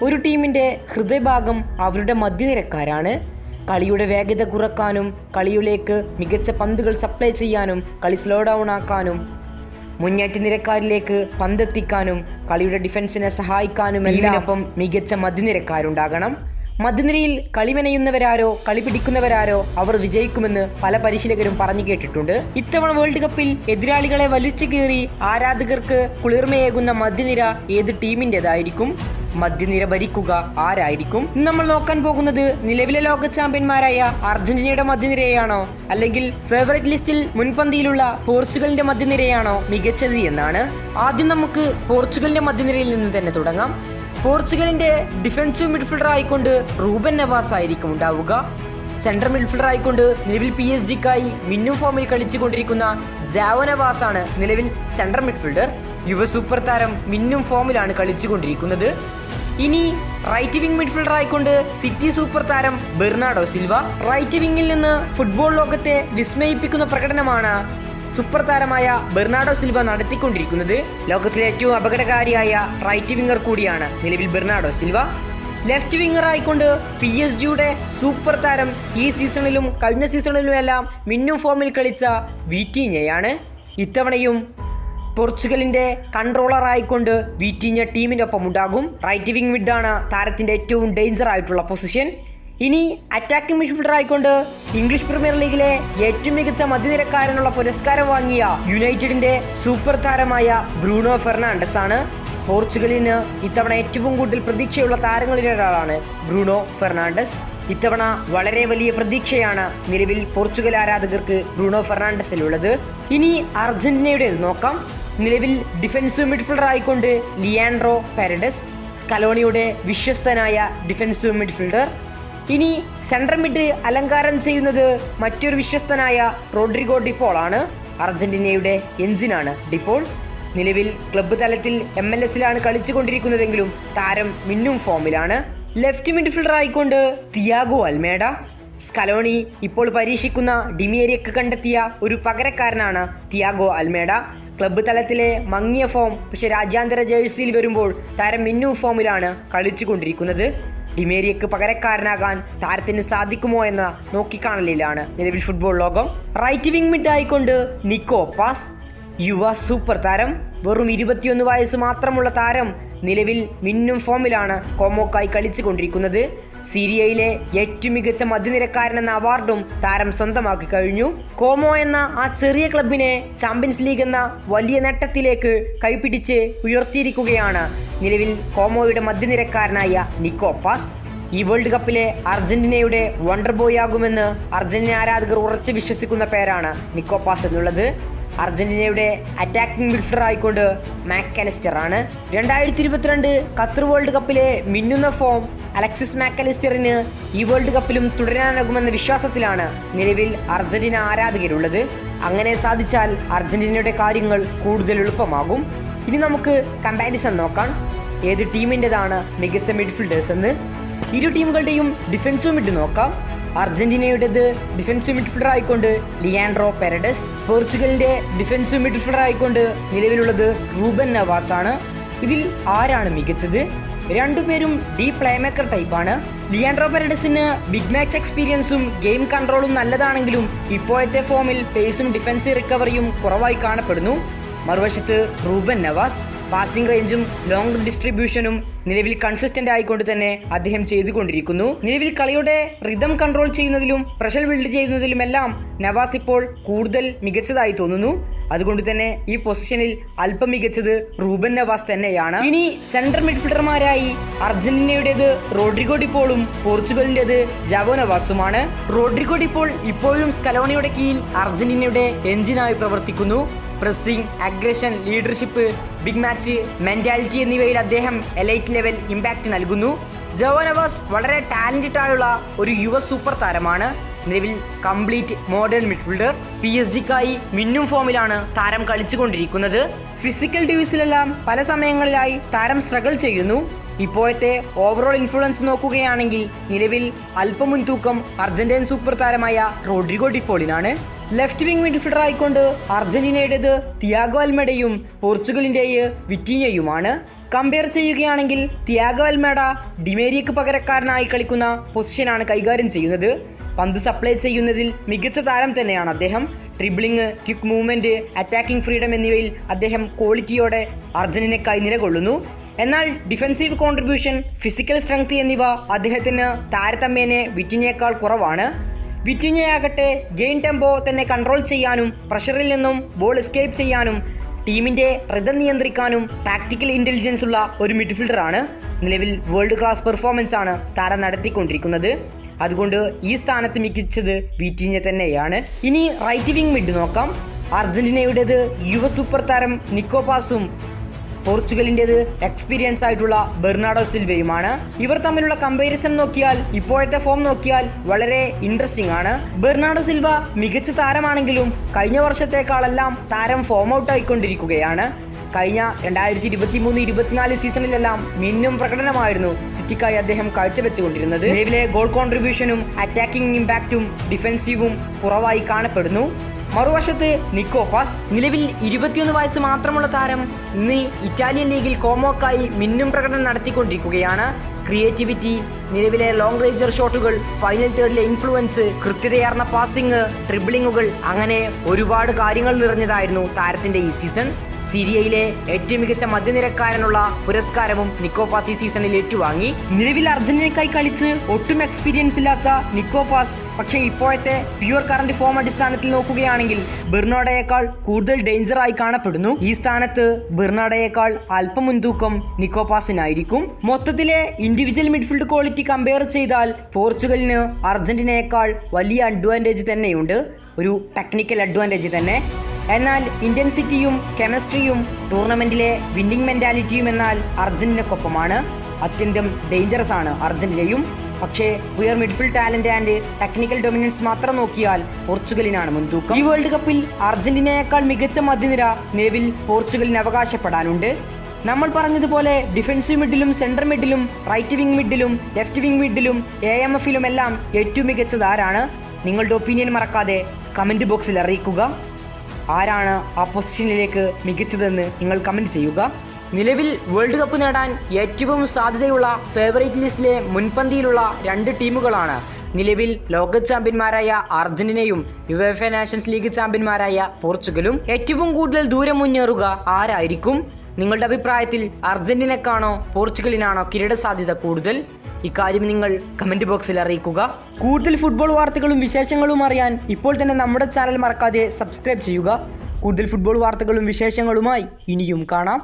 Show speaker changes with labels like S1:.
S1: ഒരു ടീമിൻ്റെ ഹൃദയഭാഗം അവരുടെ മധ്യനിരക്കാരാണ്. കളിയുടെ വേഗത കുറക്കാനും കളിയിലേക്ക് മികച്ച പന്തുകൾ സപ്ലൈ ചെയ്യാനും കളി സ്ലോ ഡൗൺ ആക്കാനും മുന്നേറ്റ നിരക്കാരിലേക്ക് പന്തെത്തിക്കാനും കളിയുടെ ഡിഫൻസിനെ സഹായിക്കാനും എല്ലാമൊപ്പം മികച്ച മധ്യനിരക്കാരുണ്ടാകണം. മധ്യനിരയിൽ കളി മെനയുന്നവരാരോ കളി പിടിക്കുന്നവരാരോ അവർ വിജയിക്കുമെന്ന് പല പരിശീലകരും പറഞ്ഞു കേട്ടിട്ടുണ്ട്. ഇത്തവണ വേൾഡ് കപ്പിൽ എതിരാളികളെ വലിച്ചു കീറി ആരാധകർക്ക് കുളിർമയേകുന്ന മധ്യനിര ഏത് ടീമിൻ്റെതായിരിക്കും? മധ്യനിര ഭരിക്കുക ആരായിരിക്കും? നമ്മൾ നോക്കാൻ പോകുന്നത് നിലവിലെ ലോക ചാമ്പ്യന്മാരായ അർജന്റീനയുടെ മധ്യനിരയാണോ അല്ലെങ്കിൽ ഫേവറേറ്റ് ലിസ്റ്റിൽ മുൻപന്തിയിലുള്ള പോർച്ചുഗലിന്റെ മധ്യനിരയാണോ മികച്ചത് എന്നാണ്. ആദ്യം നമുക്ക് പോർച്ചുഗലിന്റെ മധ്യനിരയിൽ നിന്ന് തന്നെ തുടങ്ങാം. പോർച്ചുഗലിന്റെ ഡിഫൻസീവ് മിഡ്ഫീൽഡർ ആയിക്കൊണ്ട് റൂബൻ നെവാസ് ആയിരിക്കും ഉണ്ടാവുക. സെൻട്രൽ മിഡ്ഫീൽഡർ ആയിക്കൊണ്ട് നിലവിൽ PSG-ക്കായി മിന്നും ഫോമിൽ കളിച്ചുകൊണ്ടിരിക്കുന്ന ജാവോ നെവാസ് ആണ് നിലവിൽ സെൻട്രൽ മിഡ്ഫീൽഡർ. യുവ സൂപ്പർ താരം മിന്നും ഫോമിലാണ് കളിച്ചുകൊണ്ടിരിക്കുന്നത്. ഇനി റൈറ്റ് വിംഗ് മിഡ്ഫീൽഡർ ആയിക്കൊണ്ട് സിറ്റി സൂപ്പർ താരം ബെർണാഡോ സിൽവ. റൈറ്റ് വിംഗിൽ നിന്ന് ഫുട്ബോൾ ലോകത്തെ വിസ്മയിപ്പിക്കുന്ന പ്രകടനമാണ് സൂപ്പർ താരമായ ബെർണാഡോ സിൽവ നടത്തിക്കൊണ്ടിരിക്കുന്നത്. ലോകത്തിലെ ഏറ്റവും അപകടകാരിയായ റൈറ്റ് വിംഗർ കൂടിയാണ് നിലവിൽ ബെർണാഡോ സിൽവ. ലെഫ്റ്റ് വിംഗർ ആയിക്കൊണ്ട് PSG-യുടെ സൂപ്പർ താരം ഈ സീസണിലും കഴിഞ്ഞ സീസണിലുമെല്ലാം മിന്നും ഫോമിൽ കളിച്ച വിറ്റീഞ്ഞയാണ്. ഇത്തവണയും പോർച്ചുഗലിന്റെ കൺട്രോളർ ആയിക്കൊണ്ട് വിറ്റീഞ്ഞ ടീമിൻ്റെ ഒപ്പം ഉണ്ടാകും. റൈറ്റ് വിംഗ് മിഡാണ് താരത്തിന്റെ ഏറ്റവും ഡേഞ്ചർ ആയിട്ടുള്ള പൊസിഷൻ. ഇനി അറ്റാക്കിംഗ് മിഡ്ഫീൽഡർ ആയിക്കൊണ്ട് ഇംഗ്ലീഷ് പ്രീമിയർ ലീഗിലെ ഏറ്റവും മികച്ച മധ്യനിരക്കാരനുള്ള പുരസ്കാരം വാങ്ങിയ യുണൈറ്റഡിന്റെ സൂപ്പർ താരമായ ബ്രൂണോ ഫെർണാണ്ടസ് ആണ്. പോർച്ചുഗലിന് ഇത്തവണ ഏറ്റവും കൂടുതൽ പ്രതീക്ഷയുള്ള താരങ്ങളിൽ ഒരാളാണ് ബ്രൂണോ ഫെർണാണ്ടസ്. ഇത്തവണ വളരെ വലിയ പ്രതീക്ഷയാണ് നിലവിൽ പോർച്ചുഗൽ ആരാധകർക്ക് ബ്രൂണോ ഫെർണാണ്ടസിലുള്ളത്. ഇനി അർജന്റീനയുടേത് നോക്കാം. നിലവിൽ ഡിഫൻസീവ് മിഡ്ഫീൽഡർ ആയിക്കൊണ്ട് ലിയാൻഡ്രോ പെരഡസ്, സ്കലോണിയുടെ വിശ്വസ്തനായ ഡിഫൻസീവ് മിഡ്ഫീൽഡർ. ഇനി സെൻട്രൽ മിഡ് അലങ്കാരം ചെയ്യുന്നത് മറ്റൊരു വിശ്വസ്തനായ റോഡ്രിഗോ ഡിപോൾ ആണ്. അർജന്റീനയുടെ എഞ്ചിനാണ് ഡിപോൾ. നിലവിൽ ക്ലബ്ബ് തലത്തിൽ MLS-ലാണ് കളിച്ചുകൊണ്ടിരിക്കുന്നതെങ്കിലും താരം മിന്നും ഫോമിലാണ്. ലെഫ്റ്റ് മിഡ്ഫീൽഡർ ആയിക്കൊണ്ട് തിയാഗോ അൽമേഡ. സ്കലോണി ഇപ്പോൾ പരീക്ഷിക്കുന്ന ഡിമേരിയക്ക് കണ്ടെത്തിയ ഒരു പകരക്കാരനാണ് തിയാഗോ അൽമേഡ. ക്ലബ്ബ് തലത്തിലെ മങ്ങിയ ഫോം പക്ഷേ രാജ്യാന്തര ജേഴ്സിയിൽ വരുമ്പോൾ താരം മിന്നും ഫോമിലാണ് കളിച്ചുകൊണ്ടിരിക്കുന്നത്. ഡിമേരിയക്ക് പകരക്കാരനാകാൻ താരത്തിന് സാധിക്കുമോ എന്ന നോക്കിക്കാണലിലാണ് നിലവിൽ ഫുട്ബോൾ ലോകം. റൈറ്റ് വിംഗ് മിഡ് ആയിക്കൊണ്ട് നിക്കോ പാസ്, യുവ സൂപ്പർ താരം. വെറും 21 വയസ്സ് മാത്രമുള്ള താരം നിലവിൽ മിന്നും ഫോമിലാണ് കോമോക്കായി കളിച്ചുകൊണ്ടിരിക്കുന്നത്. സീരിയയിലെ ഏറ്റവും മികച്ച മധ്യനിരക്കാരൻ എന്ന അവാർഡും താരം സ്വന്തമാക്കി കഴിഞ്ഞു. കോമോ എന്ന ആ ചെറിയ ക്ലബിനെ ചാമ്പ്യൻസ് ലീഗ് എന്ന വലിയ നേട്ടത്തിലേക്ക് കൈപിടിച്ച് ഉയർത്തിയിരിക്കുകയാണ് നിലവിൽ കോമോയുടെ മധ്യനിരക്കാരനായ നിക്കോ പാസ്. ഈ വേൾഡ് കപ്പിലെ അർജന്റീനയുടെ വണ്ടർ ബോയ് ആകുമെന്ന് അർജന്റീന ആരാധകർ ഉറച്ചു വിശ്വസിക്കുന്ന പേരാണ് നിക്കോ പാസ് എന്നുള്ളത്. അർജന്റീനയുടെ അറ്റാക്കിംഗ് മിഡ്ഫീൽഡർ ആയിക്കൊണ്ട് മാക്കലിസ്റ്റർ ആണ്. 2022 ഖത്തർ വേൾഡ് കപ്പിലെ മിന്നുന്ന ഫോം അലക്സിസ് മാക്കലിസ്റ്ററിന് ഈ വേൾഡ് കപ്പിലും തുടരാനാകുമെന്ന വിശ്വാസത്തിലാണ് നിലവിൽ അർജന്റീന ആരാധകരുള്ളത്. അങ്ങനെ സാധിച്ചാൽ അർജന്റീനയുടെ കാര്യങ്ങൾ കൂടുതൽ എളുപ്പമാകും. ഇനി നമുക്ക് കമ്പാരിസൺ നോക്കാം, ഏത് ടീമിൻ്റെതാണ് മികച്ച മിഡ്ഫീൽഡേഴ്സ് എന്ന്. ഇരു ടീമുകളുടെയും ഡിഫൻസീവ് മിഡ് നോക്കാം. അർജന്റീനയുടേത് ഡിഫൻസീവ് മിഡ്ഫീൽഡർ ആയിക്കൊണ്ട് ലിയാൻഡ്രോ പെരഡസ്. പോർച്ചുഗലിന്റെ ഡിഫൻസീവ് മിഡ്ഫീൽഡർ ആയിക്കൊണ്ട് നിലവിലുള്ളത് റൂബൻ നെവാസ് ആണ്. ഇതിൽ ആരാണ് മികച്ചത്? രണ്ടുപേരും ഡീ പ്ലേമേക്കർ ടൈപ്പാണ്. ലിയാൻഡ്രോ പെരഡസിന് ബിഗ് മാച്ച് എക്സ്പീരിയൻസും ഗെയിം കൺട്രോളും നല്ലതാണെങ്കിലും ഇപ്പോഴത്തെ ഫോമിൽ പേസും ഡിഫൻസീവ് റിക്കവറിയും കുറവായി കാണപ്പെടുന്നു. മറുവശത്ത് റൂബൻ നെവാസ് പാസിംഗ് റേഞ്ചും ലോങ് ഡിസ്ട്രിബ്യൂഷനും നിലവിൽ കൺസിസ്റ്റന്റ് ആയിക്കൊണ്ട് തന്നെ അദ്ദേഹം ചെയ്തുകൊണ്ടിരിക്കുന്നു. നിലവിൽ കളിയുടെ റിതം കൺട്രോൾ ചെയ്യുന്നതിലും പ്രഷർ ബിൽഡ് ചെയ്യുന്നതിലുമെല്ലാം നവാസ് ഇപ്പോൾ കൂടുതൽ മികച്ചതായി തോന്നുന്നു. അതുകൊണ്ട് തന്നെ ഈ പൊസിഷനിൽ അല്പം മികച്ചത് റൂബൻ നെവാസ് തന്നെയാണ്. ഇനി സെൻട്രൽ മിഡ്ഫീൽഡർമാരായി അർജന്റീനയുടേത് റോഡ്രിഗോ ഡിപ്പോളും പോർച്ചുഗലിൻ്റെത് ജാവോ നെവാസുമാണ്. റോഡ്രിഗോ ഡിപ്പോൾ ഇപ്പോഴും സ്കലോണിയുടെ കീഴിൽ അർജന്റീനയുടെ എഞ്ചിനായി പ്രവർത്തിക്കുന്നു. Pressing, aggression, leadership, big match mentality എന്നിവയിൽ അദ്ദേഹം എലൈറ്റ് ലെവൽ ഇമ്പാക്റ്റ് നൽകുന്നു. ജാവോ നെവാസ് വളരെ ടാലന്റഡ് ആയുള്ള ഒരു യുവ സൂപ്പർ താരമാണ്. നിലവിൽ കംപ്ലീറ്റ് മോഡേൺ മിഡ്ഫീൽഡർ. PSG-ക്കായി മിന്നും ഫോമിലാണ് താരം കളിച്ചുകൊണ്ടിരിക്കുന്നത്. ഫിസിക്കൽ ഡ്യൂസിലെല്ലാം പല സമയങ്ങളിലായി താരം സ്ട്രഗിൾ ചെയ്യുന്നു. ഇപ്പോഴത്തെ ഓവറോൾ ഇൻഫ്ലുവൻസ് നോക്കുകയാണെങ്കിൽ നിലവിൽ അല്പം മുൻതൂക്കം അർജന്റീൻ സൂപ്പർ താരമായ റോഡ്രിഗോ ഡിപ്പോളിനാണ്. ലെഫ്റ്റ് വിംഗ് മിഡ്ഫീൽഡർ ആയിക്കൊണ്ട് അർജന്റീനയുടേത് തിയാഗോ അൽമേഡയും പോർച്ചുഗലിൻ്റെ വിറ്റീഞ്ഞയുമാണ്. കമ്പയർ ചെയ്യുകയാണെങ്കിൽ തിയാഗോ അൽമേഡ ഡിമേരിയക്ക് പകരക്കാരനായി കളിക്കുന്ന പൊസിഷനാണ് കൈകാര്യം ചെയ്യുന്നത്. പന്ത് സപ്ലൈ ചെയ്യുന്നതിൽ മികച്ച താരം തന്നെയാണ് അദ്ദേഹം. Dribbling, quick movement, attacking freedom എന്നിവയിൽ അദ്ദേഹം ക്വാളിറ്റിയോടെ അർജന്റീനയ്ക്കായി നിലകൊള്ളുന്നു. എന്നാൽ ഡിഫെൻസീവ് കോൺട്രിബ്യൂഷൻ, ഫിസിക്കൽ സ്ട്രെങ്ത് എന്നിവ അദ്ദേഹത്തിന് താരതമ്യേന വിറ്റിനയേക്കാൾ കുറവാണ്. വിറ്റിനയാകട്ടെ ഗെയിൻ ടെമ്പോ തന്നെ കൺട്രോൾ ചെയ്യാനും പ്രഷറിൽ നിന്നും ബോൾ എസ്കേപ്പ് ചെയ്യാനും ടീമിൻ്റെ റിതം നിയന്ത്രിക്കാനും ടാക്ടിക്കൽ ഇൻ്റലിജൻസ് ഉള്ള ഒരു മിഡ്ഫീൽഡറാണ്. നിലവിൽ വേൾഡ് ക്ലാസ് പെർഫോമൻസ് ആണ് താരം നടത്തിക്കൊണ്ടിരിക്കുന്നത്. അതുകൊണ്ട് ഈ സ്ഥാനത്ത് മികച്ചത് വിറ്റിന്യ തന്നെയാണ്. ഇനി റൈറ്റ് വിങ് മിഡ് നോക്കാം. അർജന്റീനയുടേത് യുവ സൂപ്പർ താരം നിക്കോ പാസും പോർച്ചുഗലിൻ്റേത് എക്സ്പീരിയൻസ് ആയിട്ടുള്ള ബെർണാഡോ സിൽവയുമാണ്. ഇവർ തമ്മിലുള്ള കമ്പാരിസൺ നോക്കിയാൽ ഇപ്പോഴത്തെ ഫോം നോക്കിയാൽ വളരെ ഇൻട്രസ്റ്റിംഗ് ആണ്. ബെർണാഡോ സിൽവ മികച്ച താരമാണെങ്കിലും കഴിഞ്ഞ വർഷത്തേക്കാളെല്ലാം താരം ഫോം ഔട്ട് ആയിക്കൊണ്ടിരിക്കുകയാണ്. കഴിഞ്ഞ 2023-24 സീസണിലെല്ലാം മിന്നും പ്രകടനമായിരുന്നു സിറ്റിക്കായി അദ്ദേഹം കാഴ്ചവെച്ചുകൊണ്ടിരുന്നത്. നിലവിലെ ഗോൾ കോൺട്രിബ്യൂഷനും അറ്റാക്കിംഗ് ഇമ്പാക്റ്റും ഡിഫെൻസീവും കുറവായി കാണപ്പെടുന്നു. മറുവശത്ത് നിക്കോ പാസ്, നിലവിൽ 21 വയസ്സ് മാത്രമുള്ള താരം ഇന്ന് ഇറ്റാലിയൻ ലീഗിൽ കോമോക്കായി മിന്നും പ്രകടനം നടത്തിക്കൊണ്ടിരിക്കുകയാണ്. ക്രിയേറ്റിവിറ്റി, നിലവിലെ ലോങ് റേഞ്ചർ ഷോട്ടുകൾ, ഫൈനൽ തേർഡിലെ ഇൻഫ്ലുവൻസ്, കൃത്യതയാർന്ന പാസിംഗ്, ട്രിബിളിങ്ങുകൾ, അങ്ങനെ ഒരുപാട് കാര്യങ്ങൾ നിറഞ്ഞതായിരുന്നു താരത്തിൻ്റെ ഈ സീസൺ. സിരിയയിലെ ഏറ്റവും മികച്ച മധ്യനിരക്കാരനുള്ള പുരസ്കാരവും നിക്കോ പാസ് ഈ സീസണിൽ ഏറ്റുവാങ്ങി. നിലവിൽ അർജന്റീനയ്ക്കായി കളിച്ച് ഒട്ടും എക്സ്പീരിയൻസ് ഇല്ലാത്ത നിക്കോ പാസ് പക്ഷേ ഇപ്പോഴത്തെ പ്യുവർ കറന്റ് ഫോം അടിസ്ഥാനത്തിൽ നോക്കുകയാണെങ്കിൽ ബെർണാഡോയേക്കാൾ കൂടുതൽ ഡേഞ്ചറായി കാണപ്പെടുന്നു. ഈ സ്ഥാനത്ത് ബെർണാഡോയേക്കാൾ അല്പം മുൻതൂക്കം നിക്കോ പാസിനായിരിക്കും. മൊത്തത്തിലെ ഇൻഡിവിജ്വൽ മിഡ്ഫീൽഡ് ക്വാളിറ്റി കമ്പയർ ചെയ്താൽ പോർച്ചുഗലിന് അർജന്റീനയേക്കാൾ വലിയ അഡ്വാൻറ്റേജ് തന്നെയുണ്ട്, ഒരു ടെക്നിക്കൽ അഡ്വാൻറ്റേജ് തന്നെ. എന്നാൽ ഇൻറ്റൻസിറ്റിയും കെമിസ്ട്രിയും ടൂർണമെൻറ്റിലെ വിന്നിംഗ് മെൻറ്റാലിറ്റിയും എന്നാൽ അർജന്റീനക്കൊപ്പമാണ്. അത്യന്തം ഡേഞ്ചറസ് ആണ് അർജന്റീനയും. പക്ഷേ pure midfield talent and technical dominance മാത്രം നോക്കിയാൽ പോർച്ചുഗലിനാണ് മുൻതൂക്കം. ഈ വേൾഡ് കപ്പിൽ അർജന്റീനയേക്കാൾ മികച്ച മധ്യനിര നിലവിൽ പോർച്ചുഗലിന് അവകാശപ്പെടാനുണ്ട്. നമ്മൾ പറഞ്ഞതുപോലെ ഡിഫൻസീവ് മിഡിലും സെൻട്രൽ മിഡിലും റൈറ്റ് വിങ് മിഡിലും ലെഫ്റ്റ് വിങ് മിഡിലും AMF-ലും എല്ലാം ഏറ്റവും മികച്ചത് ആരാണ്? നിങ്ങളുടെ ഒപ്പീനിയൻ മറക്കാതെ കമൻറ്റ് ബോക്സിൽ അറിയിക്കുക. ആരാണ് ആ പൊസിഷനിലേക്ക് മികച്ചതെന്ന് നിങ്ങൾ കമൻറ്റ് ചെയ്യുക. നിലവിൽ വേൾഡ് കപ്പ് നേടാൻ ഏറ്റവും സാധ്യതയുള്ള ഫേവറേറ്റ് ലിസ്റ്റിലെ മുൻപന്തിയിലുള്ള 2 ടീമുകളാണ് നിലവിൽ ലോക ചാമ്പ്യന്മാരായ അർജന്റീനയും യുവേഫ നാഷൻസ് ലീഗ് ചാമ്പ്യന്മാരായ പോർച്ചുഗലും. ഏറ്റവും കൂടുതൽ ദൂരം മുന്നേറുക ആരായിരിക്കും? നിങ്ങളുടെ അഭിപ്രായത്തിൽ അർജന്റീനക്കാണോ പോർച്ചുഗലിനാണോ കിരീട സാധ്യത കൂടുതൽ? ഇക്കാര്യം നിങ്ങൾ കമൻറ്റ് ബോക്സിൽ അറിയിക്കുക. കൂടുതൽ ഫുട്ബോൾ വാർത്തകളും വിശേഷങ്ങളും അറിയാൻ ഇപ്പോൾ തന്നെ നമ്മുടെ ചാനൽ മറക്കാതെ സബ്സ്ക്രൈബ് ചെയ്യുക. കൂടുതൽ ഫുട്ബോൾ വാർത്തകളും വിശേഷങ്ങളുമായി ഇനിയും കാണാം.